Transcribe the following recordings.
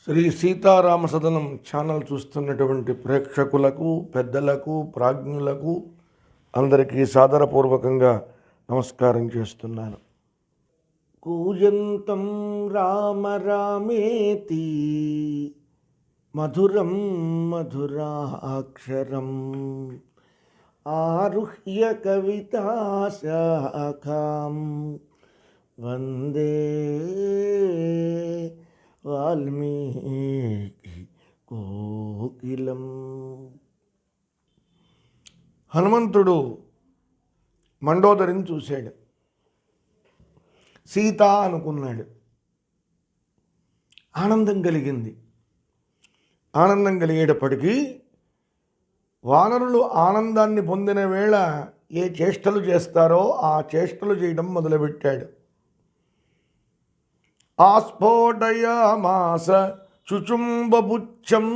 Shri Sitarama సదనం channel చూస్తున్నటువంటి ప్రేక్షకులకు, పెద్దలకు, ప్రాజ్ఞులకు అందరికీ సాదరపూర్వకంగా నమస్కారం చేస్తున్నాను. కూజంతం రామ రామేతి మధురం మధురాక్షరం ఆరుహ్య కవితాశాఖాం వందే వాల్మీకి కోకిలం. హనుమంతుడు మండోదరిని చూశాడు. సీత అనుకున్నాడు. ఆనందం కలిగింది. ఆనందం కలిగేటప్పటికీ వానరులు ఆనందాన్ని పొందిన వేళ ఏ చేష్టలు చేస్తారో ఆ చేష్టలు చేయడం మొదలుపెట్టాడు. ఆస్ఫోటయామాస చుచుంబపుచ్చం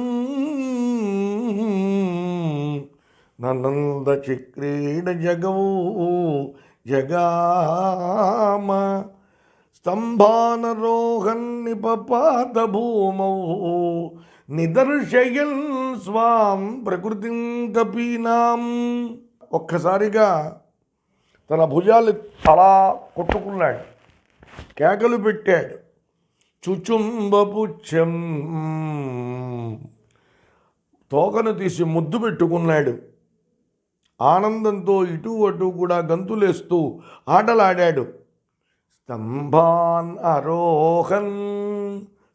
నంద చిక్రీడ జగౌ జగామ స్తంభానరోహన్ నిపపాత భూమౌ నిదర్శయన్ స్వాం ప్రకృతిం కపీనాం. ఒక్కసారిగా తన భుజాలు అలా కొట్టుకున్నాడు, కేకలు పెట్టాడు. చుచుంబపుచ్చం, తోకను తీసి ముద్దు పెట్టుకున్నాడు. ఆనందంతో ఇటు అటు కూడా గంతులేస్తూ ఆటలాడాడు. స్తంభాన్ ఆరోహన్,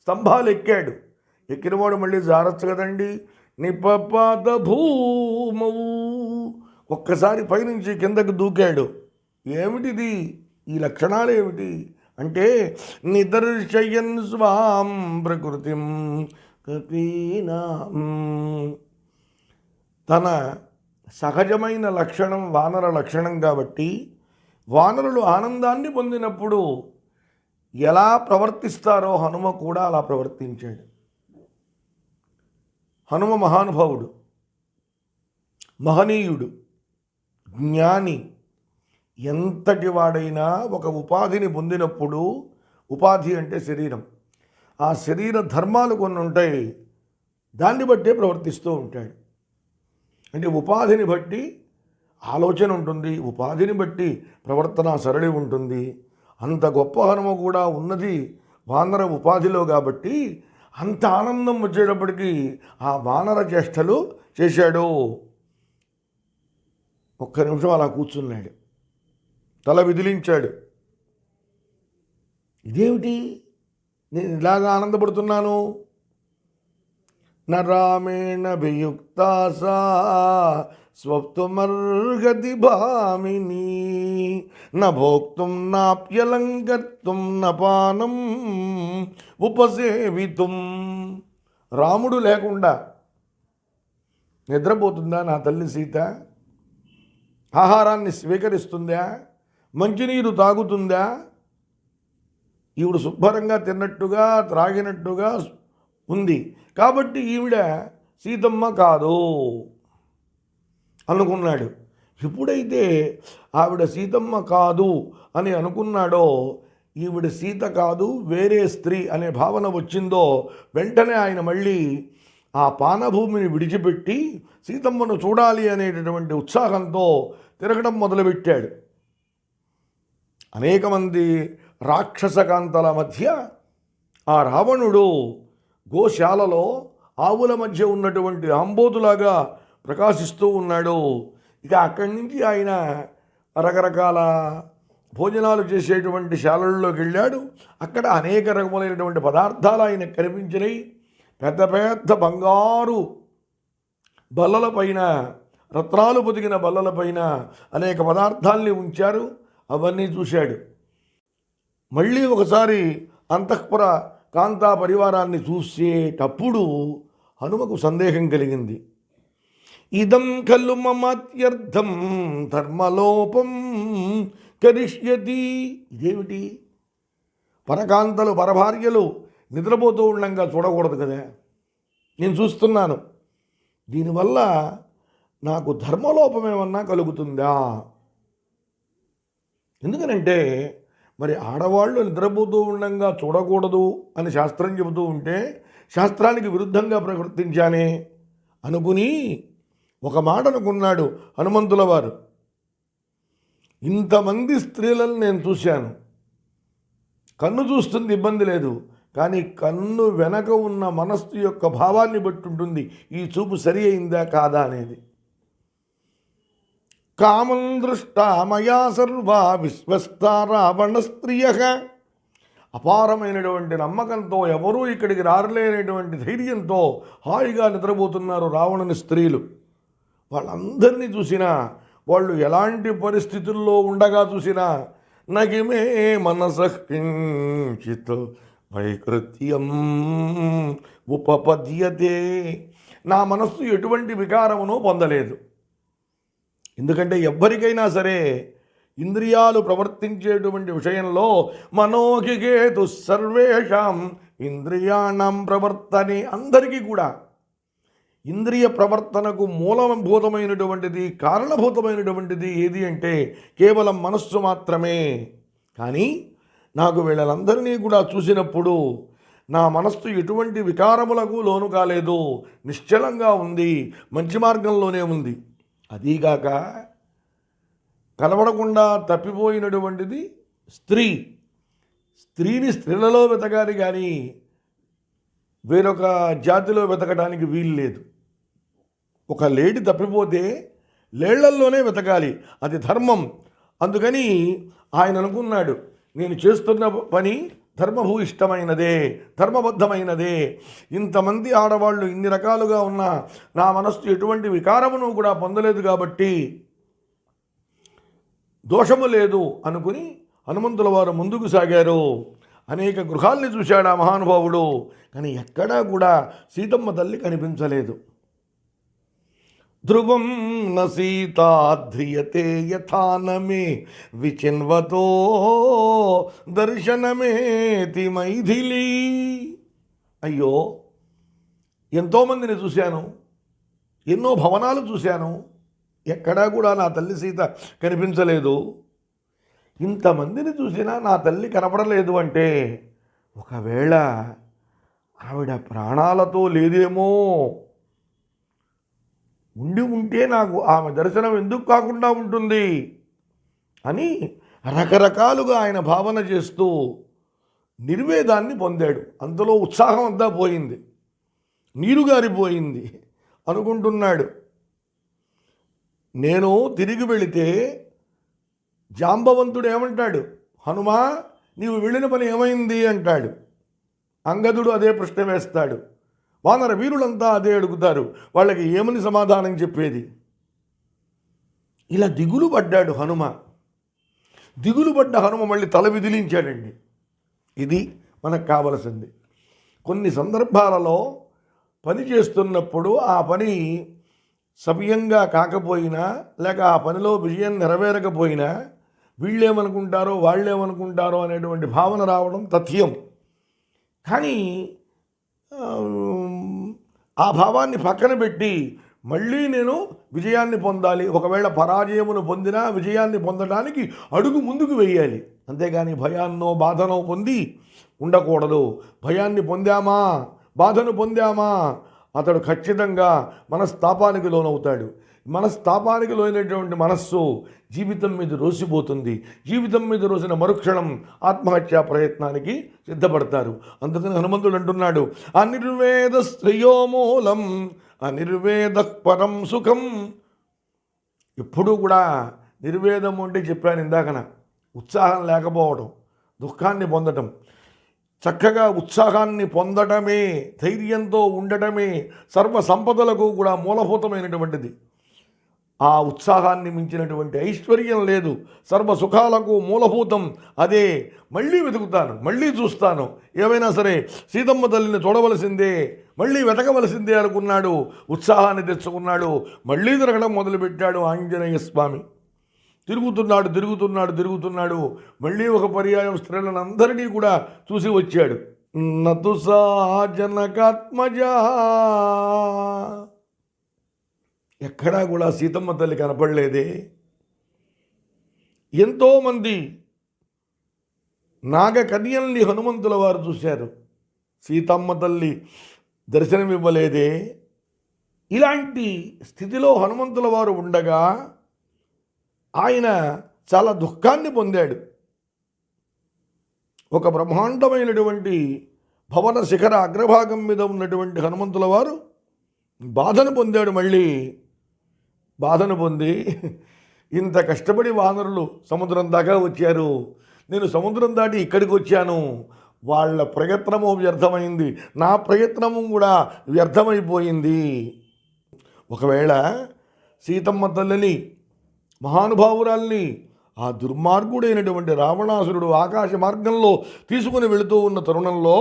స్తంభాలు ఎక్కాడు. ఎక్కినవాడు మళ్ళీ జారచ్చు కదండి. నిపపాత భూమౌ, ఒక్కసారి పైనుంచి కిందకు దూకాడు. ఏమిటిది, ఈ లక్షణాలు ఏమిటి అంటే నిదర్శయన్ స్వాం ప్రకృతిం కపీనాం. తన సహజమైన లక్షణం వానర లక్షణం కాబట్టి వానరులు ఆనందాన్ని పొందినప్పుడు ఎలా ప్రవర్తిస్తారో హనుమ కూడా అలా ప్రవర్తించాడు. హనుమ మహానుభావుడు, మహనీయుడు, జ్ఞాని. ఎంతటి వాడైనా ఒక ఉపాధిని పొందినప్పుడు, ఉపాధి అంటే శరీరం, ఆ శరీర ధర్మాలు కొన్ని ఉంటాయి, దాన్ని బట్టే ప్రవర్తిస్తూ ఉంటాడు. అంటే ఉపాధిని బట్టి ఆలోచన ఉంటుంది, ఉపాధిని బట్టి ప్రవర్తన సరళి ఉంటుంది. అంత గొప్ప హనుమ కూడా ఉన్నది వానర ఉపాధిలో కాబట్టి అంత ఆనందం వచ్చేటప్పటికీ ఆ వానర చేష్టలు చేశాడు. ఒక్క నిమిషం అలా కూర్చున్నాడు, తల విదిలించాడు. ఇదేమిటి, నేను ఇలాగా ఆనందపడుతున్నాను? నరామేణ వియుక్తా సా స్వప్తుమర్గతి భామిని నభోక్తుం నాప్యలంకర్తుం నపానం ఉపసేవితుం. రాముడు లేకుండా నిద్రపోతుందా నా తల్లి సీత? ఆహారాన్ని స్వీకరిస్తుందా? మంచినీరు తాగుతుందా? ఈవిడ శుభ్రంగా తిన్నట్టుగా త్రాగినట్టుగా ఉంది కాబట్టి ఈవిడ సీతమ్మ కాదు అనుకున్నాడు. ఎప్పుడైతే ఆవిడ సీతమ్మ కాదు అని అనుకున్నాడో, ఈవిడ సీత కాదు వేరే స్త్రీ అనే భావన వచ్చిందో, వెంటనే ఆయన మళ్ళీ ఆ పానభూమిని విడిచిపెట్టి సీతమ్మను చూడాలి అనేటటువంటి ఉత్సాహంతో తిరగడం మొదలుపెట్టాడు. అనేక మంది రాక్షసకాంతల మధ్య ఆ రావణుడు గోశాలలో ఆవుల మధ్య ఉన్నటువంటి ఆంబోతులాగా ప్రకాశిస్తూ ఉన్నాడు. ఇక అక్కడి నుంచి ఆయన రకరకాల భోజనాలు చేసేటువంటి శాలల్లోకి వెళ్ళాడు. అక్కడ అనేక రకములైనటువంటి పదార్థాలు ఆయనకు కనిపించినాయి. పెద్ద పెద్ద బంగారు బల్లలపైన, రత్నాలు పొదిగిన బల్లలపైన అనేక పదార్థాల్ని ఉంచారు. అవన్నీ చూశాడు. మళ్ళీ ఒకసారి అంతఃపుర కాంతా పరివారాన్ని చూసేటప్పుడు హనుమకు సందేహం కలిగింది. ఇదం ఖలు మమాత్యర్థం ధర్మలోపం కరిష్యతి. ఇదేమిటి, పరకాంతలు పరభార్యలు నిద్రపోతూ ఉండగా చూడకూడదు కదా, నేను చూస్తున్నాను. దీనివల్ల నాకు ధర్మలోపం ఏమన్నా కలుగుతుందా? ఎందుకనంటే మరి ఆడవాళ్ళు నిద్రపోతూ ఉండగా చూడకూడదు అని శాస్త్రం చెబుతూ ఉంటే శాస్త్రానికి విరుద్ధంగా ప్రవర్తించానే అనుకుని ఒక మాట అనుకున్నాడు హనుమంతుల వారు. ఇంతమంది స్త్రీలను నేను చూశాను, కన్ను చూస్తుంది ఇబ్బంది లేదు, కానీ కన్ను వెనక ఉన్న మనస్సు యొక్క భావాన్ని బట్టి ఉంటుంది ఈ చూపు సరి అయిందా కాదా అనేది. కామం దృష్టా మయా సర్వా విశ్వస్తా రావణ స్త్రియ. అపారమైనటువంటి నమ్మకంతో ఎవరూ ఇక్కడికి రారలేనటువంటి ధైర్యంతో హాయిగా నిద్రపోతున్నారు రావణుని స్త్రీలు. వాళ్ళందరినీ చూసినా, వాళ్ళు ఎలాంటి పరిస్థితుల్లో ఉండగా చూసినా, నగిమే మనసః కించిత్ వైకృత్యం ఉపపద్యతే, నా మనస్సు ఎటువంటి వికారమును పొందలేదు. ఎందుకంటే ఎవ్వరికైనా సరే ఇంద్రియాలు ప్రవర్తించేటువంటి విషయంలో మనోహికేతు సర్వేషాం ఇంద్రియాణం ప్రవర్తనే, అందరికీ కూడా ఇంద్రియ ప్రవర్తనకు మూలభూతమైనటువంటిది, కారణభూతమైనటువంటిది ఏది అంటే కేవలం మనస్సు మాత్రమే. కానీ నాకు వీళ్ళందరినీ కూడా చూసినప్పుడు నా మనస్సు ఎటువంటి వికారములకు లోను కాలేదు, నిశ్చలంగా ఉంది, మంచి మార్గంలోనే ఉంది. అదీగాక కనబడకుండా తప్పిపోయినటువంటిది స్త్రీ. స్త్రీని స్త్రీలలో వెతకాలి కానీ వేరొక జాతిలో వెతకడానికి వీలు లేదు. ఒక లేడి తప్పిపోతే లేళ్లల్లోనే వెతకాలి, అది ధర్మం. అందుకని ఆయన అనుకున్నాడు, నేను చేస్తున్న పని ధర్మభూయిష్టమైనదే, ధర్మబద్ధమైనదే. ఇంతమంది ఆడవాళ్ళు ఇన్ని రకాలుగా ఉన్నా నా మనస్సు ఎటువంటి వికారమును కూడా పొందలేదు కాబట్టి దోషము లేదు అనుకుని హనుమంతుల వారు ముందుకు సాగారు. అనేక గృహాల్ని చూశాడు ఆ మహానుభావుడు, కానీ ఎక్కడా కూడా సీతమ్మ తల్లి కనిపించలేదు. ధ్రువం న సీతాధ్రియతే యథానమే విచిన్వతో దర్శనమేతి మైథిలి. అయ్యో, ఎంతోమందిని చూశాను, ఎన్నో భవనాలు చూశాను, ఎక్కడా కూడా నా తల్లి సీత కనిపించలేదు. ఇంతమందిని చూసినా నా తల్లి కనపడలేదు అంటే ఒకవేళ ఆవిడ ప్రాణాలతో లేదేమో, ఉంటే నాకు ఆమె దర్శనం ఎందుకు కాకుండా ఉంటుంది అని రకరకాలుగా ఆయన భావన చేస్తూ నిర్వేదాన్ని పొందాడు. అంతలో ఉత్సాహం అంతా పోయింది, నీరు గారిపోయింది. అనుకుంటున్నాడు, నేను తిరిగి వెళితే జాంబవంతుడు ఏమంటాడు, హనుమా నీవు వెళ్ళిన పని ఏమైంది అంటాడు. అంగదుడు అదే ప్రశ్న వేస్తాడు. వానర వీరులంతా అదే అడుగుతారు. వాళ్ళకి ఏమని సమాధానం చెప్పేది? ఇలా దిగులు పడ్డాడు హనుమ. దిగులు పడ్డ హనుమ మళ్ళీ తల విదిలించాడండి. ఇది మనకు కావలసింది. కొన్ని సందర్భాలలో పని చేస్తున్నప్పుడు ఆ పని సవ్యంగా కాకపోయినా, లేక ఆ పనిలో విజయం నెరవేరకపోయినా వీళ్ళేమనుకుంటారో వాళ్ళేమనుకుంటారో అనేటువంటి భావన రావడం తథ్యం. కానీ ఆ భావాన్ని పక్కన పెట్టి మళ్ళీ నేను విజయాన్ని పొందాలి, ఒకవేళ పరాజయమును పొందినా విజయాన్ని పొందడానికి అడుగు ముందుకు వేయాలి. అంతేగాని భయాన్నో బాధనో పొంది ఉండకూడదు. భయాన్ని పొందామా, బాధను పొందామా, అతడు ఖచ్చితంగా మనస్తాపానికి లోనవుతాడు. మనస్తాపానికి లోనైనటువంటి మనస్సు జీవితం మీద రోసిపోతుంది. జీవితం మీద రోసిన మరుక్షణం ఆత్మహత్యా ప్రయత్నానికి సిద్ధపడతారు. అందుకని హనుమంతుడు అంటున్నాడు, అనిర్వేద శ్రేయో మూలం అనిర్వేద పరం సుఖం. ఎప్పుడూ కూడా నిర్వేదం అంటే చెప్పాను ఇందాకన, ఉత్సాహం లేకపోవడం, దుఃఖాన్ని పొందటం. చక్కగా ఉత్సాహాన్ని పొందటమే, ధైర్యంతో ఉండటమే సర్వ సంపదలకు కూడా మూలభూతమైనటువంటిది. ఆ ఉత్సాహాన్ని మించినటువంటి ఐశ్వర్యం లేదు. సర్వ సుఖాలకు మూలభూతం అదే. మళ్ళీ వెతుకుతాను, మళ్ళీ చూస్తాను, ఏమైనా సరే సీతమ్మ తల్లిని చూడవలసిందే, మళ్ళీ వెతకవలసిందే అనుకున్నాడు. ఉత్సాహాన్ని తెచ్చుకున్నాడు. మళ్ళీ తిరగడం మొదలుపెట్టాడు ఆంజనేయ స్వామి. తిరుగుతున్నాడు. మళ్ళీ ఒక పర్యాయం స్త్రీలను అందరినీ కూడా చూసి వచ్చాడు. నతు సా జనకాత్మజా, ఎక్కడా కూడా సీతమ్మ తల్లి కనపడలేదే. ఎంతోమంది నాగకన్యల్ని హనుమంతుల వారు చూశారు. సీతమ్మ తల్లి దర్శనమివ్వలేదే. ఇలాంటి స్థితిలో హనుమంతుల వారు ఉండగా ఆయన చాలా దుఃఖాన్ని పొందాడు. ఒక బ్రహ్మాండమైనటువంటి భవన శిఖర అగ్రభాగం మీద ఉన్నటువంటి హనుమంతుల వారు బాధను పొందాడు. మళ్ళీ బాధను పొంది, ఇంత కష్టపడి వానరులు సముద్రం దాకా వచ్చారు, నేను సముద్రం దాటి ఇక్కడికి వచ్చాను, వాళ్ళ ప్రయత్నము వ్యర్థమైంది, నా ప్రయత్నము కూడా వ్యర్థమైపోయింది. ఒకవేళ సీతమ్మ తల్లిని, మహానుభావురాల్ని ఆ దుర్మార్గుడైనటువంటి రావణాసురుడు ఆకాశ మార్గంలో తీసుకుని వెళుతూ ఉన్న తరుణంలో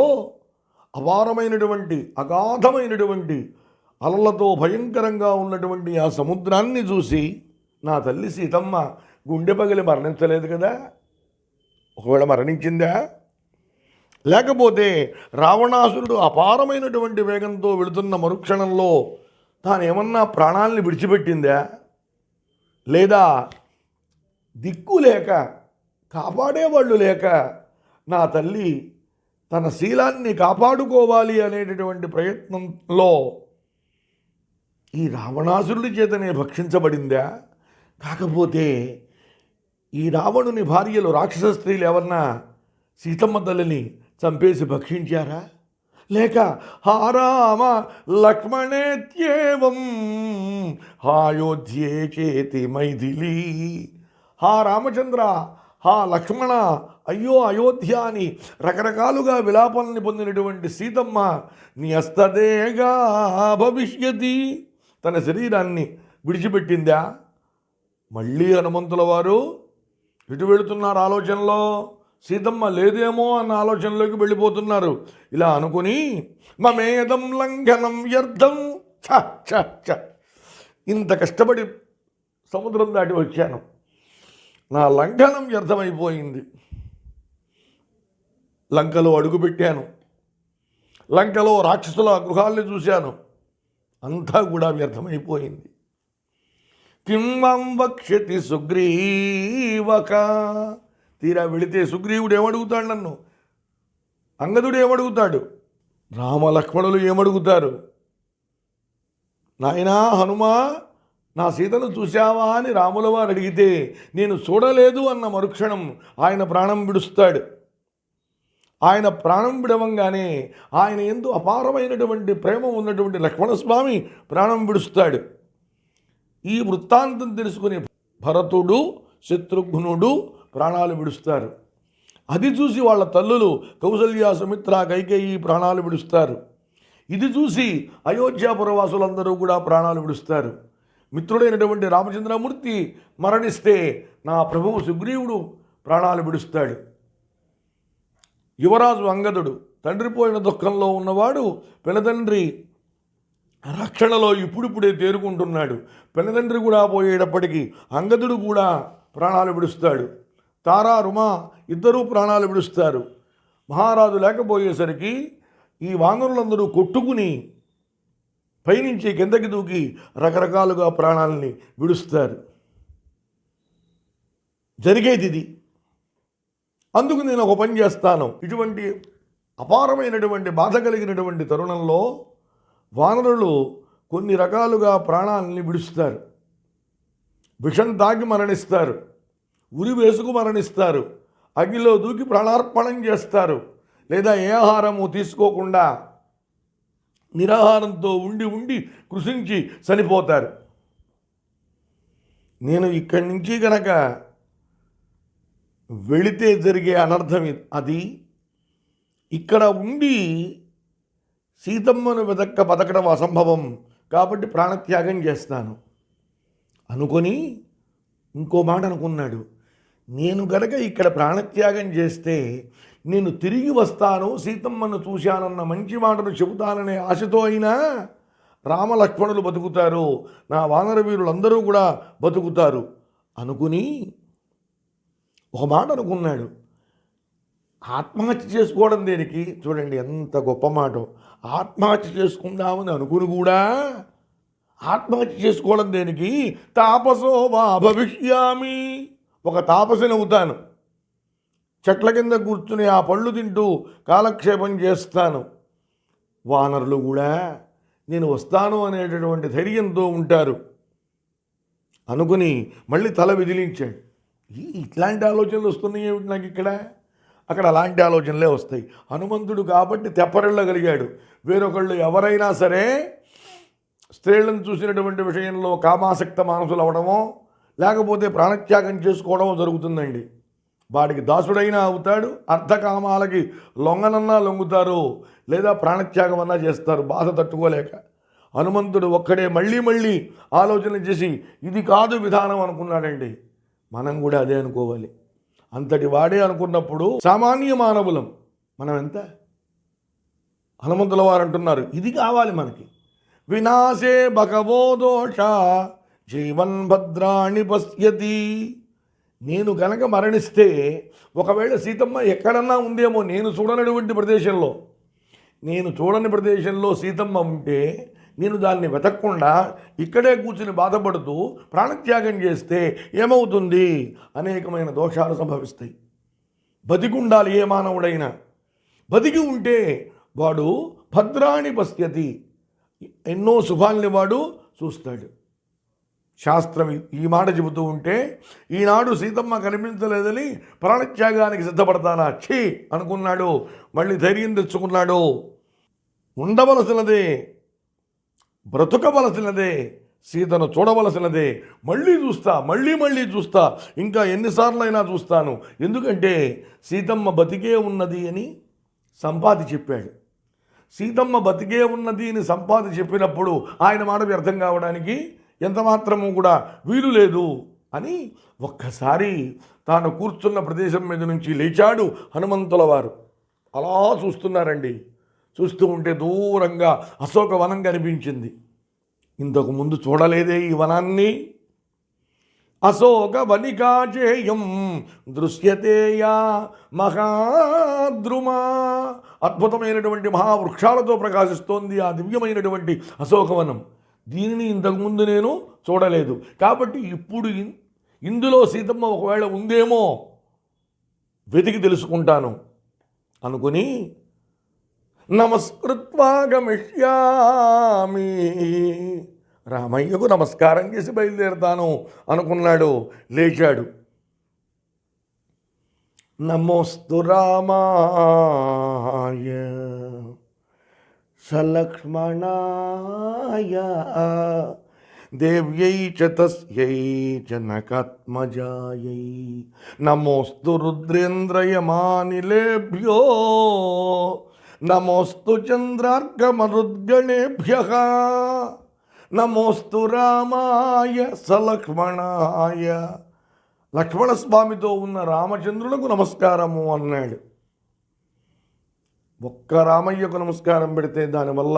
అపారమైనటువంటి అగాధమైనటువంటి అలలతో భయంకరంగా ఉన్నటువంటి ఆ సముద్రాన్ని చూసి నా తల్లి సీతమ్మ గుండె పగిలి మరణించలేదు కదా? ఒకవేళ మరణించిందా? లేకపోతే రావణాసురుడు అపారమైనటువంటి వేగంతో వెళుతున్న మరుక్షణంలో తానేమన్నా ప్రాణాలని విడిచిపెట్టిందా? లేదా దిక్కు లేక, కాపాడేవాళ్ళు లేక నా తల్లి తన శీలాన్ని కాపాడుకోవాలి అనేటటువంటి ప్రయత్నంలో ఈ రావణాసురుడి చేతనే భక్షించబడిందా? కాకపోతే ఈ రావణుని భార్యలు రాక్షస స్త్రీలు ఎవరన్నా సీతమ్మ తల్లిని చంపేసి భక్షించారా? లేక హా రామ లక్ష్మణేత్యేవం హాయోధ్యే చేతి మైథిలి, హా రామచంద్ర, హా లక్ష్మణ, అయ్యో అయోధ్య అని రకరకాలుగా విలాపాలని పొందినటువంటి సీతమ్మ న్యస్తదేగా భవిష్యతి, తన శరీరాన్ని విడిచిపెట్టిందా? మళ్ళీ హనుమంతుల వారు ఇటు వెళుతున్నారు ఆలోచనలో, సీతమ్మ లేదేమో అన్న ఆలోచనలోకి వెళ్ళిపోతున్నారు. ఇలా అనుకుని మమేదం లంఘనం వ్యర్థం, ఛ ఛ ఛ, ఇంత కష్టపడి సముద్రం దాటి వచ్చాను, నా లంఘనం వ్యర్థమైపోయింది. లంకలో అడుగుపెట్టాను, లంకలో రాక్షసుల గృహాల్ని చూశాను, అంతా కూడా వ్యర్థమైపోయింది. కిం వం వక్ష్యతి సుగ్రీవక, తీరా వెళితే సుగ్రీవుడు ఏమడుగుతాడు నన్ను, అంగదుడు ఏమడుగుతాడు, రామలక్ష్మణులు ఏమడుగుతారు, నాయనా హనుమా నా సీతను చూశావా అని రాముల వారు అడిగితే నేను చూడలేదు అన్న మరుక్షణం ఆయన ప్రాణం విడుస్తాడు. ఆయన ప్రాణం విడవంగానే ఆయన యందు అపారమైనటువంటి ప్రేమ ఉన్నటువంటి లక్ష్మణస్వామి ప్రాణం విడుస్తాడు. ఈ వృత్తాంతం తెలుసుకుని భరతుడు, శత్రుఘ్నుడు ప్రాణాలు విడుస్తారు. అది చూసి వాళ్ళ తల్లులు కౌసల్య, సుమిత్ర, కైకేయి ప్రాణాలు విడుస్తారు. ఇది చూసి అయోధ్యాపురవాసులందరూ కూడా ప్రాణాలు విడుస్తారు. మిత్రుడైనటువంటి రామచంద్రమూర్తి మరణిస్తే నా ప్రభువు సుగ్రీవుడు ప్రాణాలు విడుస్తాడు. యువరాజు అంగదుడు తండ్రి పోయిన దుఃఖంలో ఉన్నవాడు పినతండ్రి రక్షణలో ఇప్పుడిప్పుడే తేరుకుంటున్నాడు. పినతండ్రి కూడా పోయేటప్పటికీ అంగదుడు కూడా ప్రాణాలు విడుస్తాడు. తారా, రుమా ఇద్దరూ ప్రాణాలు విడుస్తారు. మహారాజు లేకపోయేసరికి ఈ వానరులందరూ కొట్టుకుని పైనుంచి కిందకి దూకి రకరకాలుగా ప్రాణాలని విడుస్తారు. జరిగేది ఇది. అందుకు నేను ఒక పని చేస్తాను. ఇటువంటి అపారమైనటువంటి బాధ కలిగినటువంటి తరుణంలో వానరులు కొన్ని రకాలుగా ప్రాణాలని విడుస్తారు. విషం తాగి మరణిస్తారు, ఉరి వేసుకు మరణిస్తారు, అగ్నిలో దూకి ప్రాణార్పణం చేస్తారు, లేదా ఏ ఆహారము తీసుకోకుండా నిరాహారంతో ఉండి ఉండి కృషించి చనిపోతారు. నేను ఇక్కడి నుంచి గనక వెళితే జరిగే అనర్థం అది. ఇక్కడ ఉండి సీతమ్మను బతకడం అసంభవం కాబట్టి ప్రాణత్యాగం చేస్తాను అనుకొని ఇంకో మాట అనుకున్నాడు. నేను గనక ఇక్కడ ప్రాణత్యాగం చేస్తే నేను తిరిగి వస్తాను, సీతమ్మను చూశానన్న మంచి మాటను చెబుతాననే ఆశతో అయినా రామలక్ష్మణులు బతుకుతారు, నా వానర వీరులందరూ కూడా బతుకుతారు అనుకుని ఒక మాట అనుకున్నాడు. ఆత్మహత్య చేసుకోవడం దేనికి? చూడండి ఎంత గొప్ప మాట. ఆత్మహత్య చేసుకుందామని అనుకుని కూడా ఆత్మహత్య చేసుకోవడం దేనికి? తాపసో వా భవిష్యామి, ఒక తాపసిని అవుతాను, చెట్ల కింద కూర్చుని ఆ పళ్ళు తింటూ కాలక్షేపం చేస్తాను, వానరులు కూడా నేను వస్తాను అనేటటువంటి ధైర్యంతో ఉంటారు అనుకుని మళ్ళీ తల విదిలించాడు. ఇట్లాంటి ఆలోచనలు వస్తున్నాయి ఏమిటి నాకు ఇక్కడ, అక్కడ అలాంటి ఆలోచనలే వస్తాయి. హనుమంతుడు కాబట్టి తెప్పరిల్లగలిగాడు. వేరొకళ్ళు ఎవరైనా సరే స్త్రీలను చూసినటువంటి విషయంలో కామాసక్త మానసులు అవడమో లేకపోతే ప్రాణత్యాగం చేసుకోవడమో జరుగుతుందండి. వాడికి దాసుడైనా అవుతాడు, అర్ధకామాలకి లొంగనన్నా లొంగుతారు, లేదా ప్రాణత్యాగం అన్నా చేస్తారు బాధ తట్టుకోలేక. హనుమంతుడు ఒక్కడే మళ్ళీ మళ్ళీ ఆలోచన చేసి ఇది కాదు విధానం అనుకున్నాడండి. మనం కూడా అదే అనుకోవాలి. అంతటి వాడే అనుకున్నప్పుడు సామాన్య మానవులం మనం ఎంత. హనుమంతుల వారు అంటున్నారు ఇది కావాలి మనకి. వినాశే భగవో దోష జీవన్ భద్రాణి పశ్యతి. నేను గనక మరణిస్తే ఒకవేళ సీతమ్మ ఎక్కడన్నా ఉందేమో నేను చూడనటువంటి ప్రదేశంలో, నేను చూడని ప్రదేశంలో సీతమ్మ ఉంటే నేను దాన్ని వెతకకుండా ఇక్కడే కూర్చుని బాధపడుతూ ప్రాణత్యాగం చేస్తే ఏమవుతుంది? అనేకమైన దోషాలు సంభవిస్తాయి. బతికి ఉండాలి ఏ మానవుడైనా. బతికి ఉంటే వాడు భద్రాణి పశ్యతి, ఎన్నో శుభాల్ని వాడు చూస్తాడు. శాస్త్రం ఈ మాట చెబుతూ ఉంటే ఈనాడు సీతమ్మ కనిపించలేదని ప్రాణత్యాగానికి సిద్ధపడతానా ఛీ అనుకున్నాడు. మళ్ళీ ధైర్యం తెచ్చుకున్నాడు. ఉండవలసినదే, బ్రతుకవలసినదే, సీతను చూడవలసినదే. మళ్ళీ చూస్తా, మళ్ళీ మళ్ళీ చూస్తా, ఇంకా ఎన్నిసార్లైనా చూస్తాను. ఎందుకంటే సీతమ్మ బతికే ఉన్నది అని సంపాతి చెప్పాడు. సీతమ్మ బతికే ఉన్నది అని సంపాతి చెప్పినప్పుడు ఆయన మాట వ్యర్థం కావడానికి ఎంత మాత్రము కూడా వీలు లేదు అని ఒక్కసారి తాను కూర్చున్న ప్రదేశం మీద నుంచి లేచాడు హనుమంతుల వారు. అలా చూస్తున్నారండి. చూస్తూ ఉంటే దూరంగా అశోక వనం కనిపించింది. ఇంతకు ముందు చూడలేదే ఈ వనాన్ని. అశోక వనికాచేయం దృశ్యతేయా మహాద్రుమా. అద్భుతమైనటువంటి మహావృక్షాలతో ప్రకాశిస్తోంది ఆ దివ్యమైనటువంటి అశోకవనం. దీనిని ఇంతకుముందు నేను చూడలేదు. కాబట్టి ఇప్పుడు ఇందులో సీతమ్మ ఒకవేళ ఉందేమో వెతికి తెలుసుకుంటాను అనుకుని నమస్కృత్వా గమిష్యామి, రామయ్యకు నమస్కారం చేసి బయలుదేరుతాను అనుకున్నాడు. లేచాడు. నమోస్తు రామాయ సలక్ష్మణాయ దేవ్యై చ తస్యై జనకాత్మజాయై నమోస్తు రుద్రేంద్రయమానిలేభ్యో నమోస్తు చంద్రార్కమరుద్గణేభ్యః నమోస్తు రామాయ సలక్ష్మణాయ. లక్ష్మణస్వామితో ఉన్న రామచంద్రులకు నమస్కారము అన్నాడు. ఒక్క రామయ్యకు నమస్కారం పెడితే దానివల్ల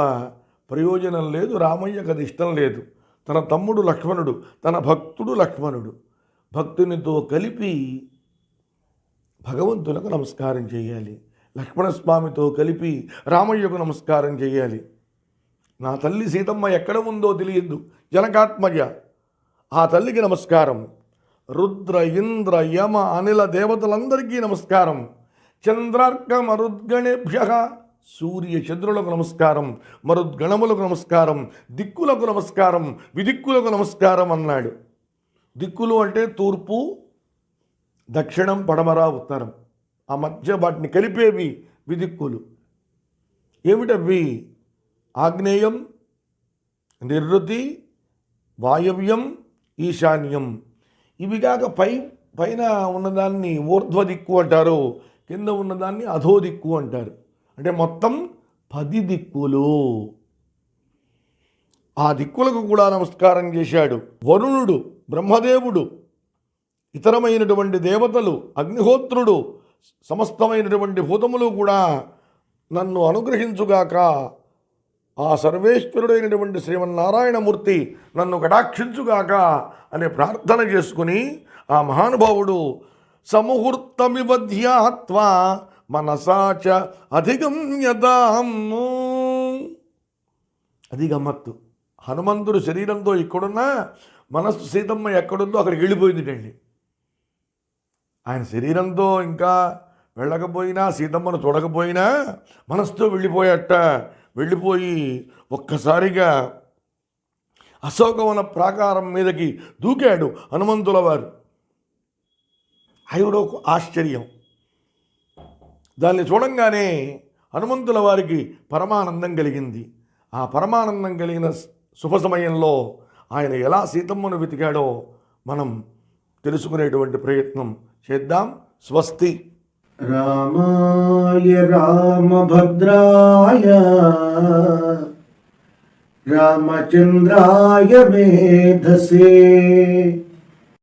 ప్రయోజనం లేదు. రామయ్యకు అది ఇష్టం లేదు. తన తమ్ముడు లక్ష్మణుడు, తన భక్తుడు లక్ష్మణుడు, భక్తునితో కలిపి భగవంతులకు నమస్కారం చేయాలి. లక్ష్మణస్వామితో కలిపి రామయ్యకు నమస్కారం చేయాలి. నా తల్లి సీతమ్మ ఎక్కడ ఉందో తెలియదు, జనకాత్మజ, ఆ తల్లికి నమస్కారం. రుద్ర ఇంద్ర యమ అనిల దేవతలందరికీ నమస్కారం. చంద్రార్క మరుద్గణేభ్య, సూర్య చంద్రులకు నమస్కారం, మరుద్గణములకు నమస్కారం, దిక్కులకు నమస్కారం, విదిక్కులకు నమస్కారం అన్నాడు. దిక్కులు అంటే తూర్పు, దక్షిణం, పడమర, ఉత్తరం. ఆ మధ్య వాటిని కలిపేవి విదిక్కులు. ఏమిటవి? ఆగ్నేయం, నిరుతి, వాయవ్యం, ఈశాన్యం. ఇవి కాక పైన ఉన్నదాన్ని ఊర్ధ్వ దిక్కు అంటారు, కింద ఉన్నదాన్ని అధో దిక్కు అంటారు. అంటే మొత్తం 10 దిక్కులు. ఆ దిక్కులకు కూడా నమస్కారం చేశాడు. వరుణుడు, బ్రహ్మదేవుడు, ఇతరమైనటువంటి దేవతలు, అగ్నిహోత్రుడు, సమస్తమైనటువంటి భూతములు కూడా నన్ను అనుగ్రహించుగాక, ఆ సర్వేశ్వరుడైనటువంటి శ్రీమన్నారాయణమూర్తి నన్ను కటాక్షించుగాక అనే ప్రార్థన చేసుకుని ఆ మహానుభావుడు సముహూర్తమివ ధ్యాత్వా మనసాచ అధిగమ్యతాము. అది గమ్మత్తు. హనుమంతుడు శరీరంతో ఇక్కడున్నా మనస్సు సీతమ్మ ఎక్కడుందో అక్కడికి వెళ్ళిపోయిందిటండి. ఆయన శరీరంతో ఇంకా వెళ్ళకపోయినా, సీతమ్మను చూడకపోయినా మనస్సుతో వెళ్ళిపోయాట. వెళ్ళిపోయి ఒక్కసారిగా అశోకవన ప్రాకారం మీదకి దూకాడు హనుమంతుల వారు. అయుడో ఆశ్చర్యం. దాన్ని చూడంగానే హనుమంతుల వారికి పరమానందం కలిగింది. ఆ పరమానందం కలిగిన శుభ సమయంలో ఆయన ఎలా సీతమ్మను వెతికాడో మనం తెలుసుకునేటువంటి ప్రయత్నం చేద్దాం. స్వస్తి. రామాయ రామభద్రాయ రామచంద్రాయ మేధసే